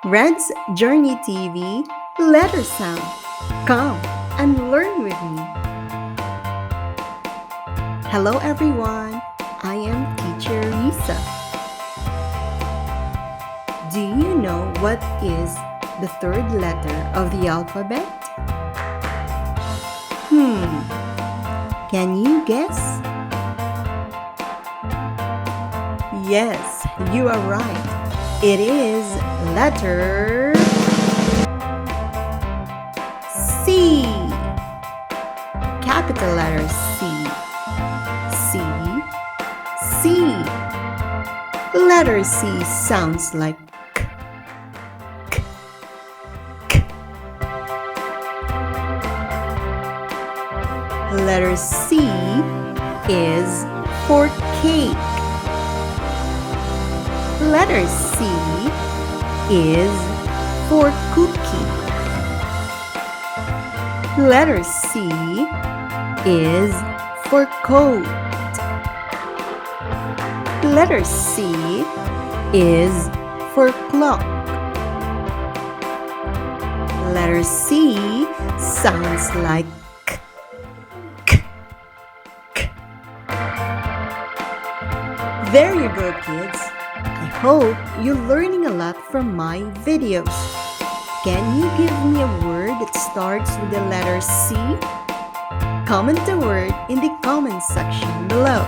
Red's Journey TV, letter sound. Come and learn with me. Hello everyone, I am Teacher Risa. Do you know what is the third letter of the alphabet? Can you guess? Yes, you are right. It is letter C. Capital letter C. C. C. Letter C sounds like k, k, k. Letter C is for cake. Letter C is for cookie. Letter C is for coat. Letter C is for clock. Letter C sounds like k, k, k. There you go, kids. I hope you're learning a lot from my videos. Can you give me a word that starts with the letter C? Comment the word in the comment section below.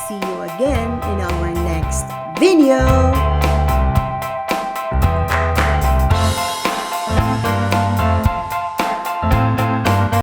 See you again in our next video.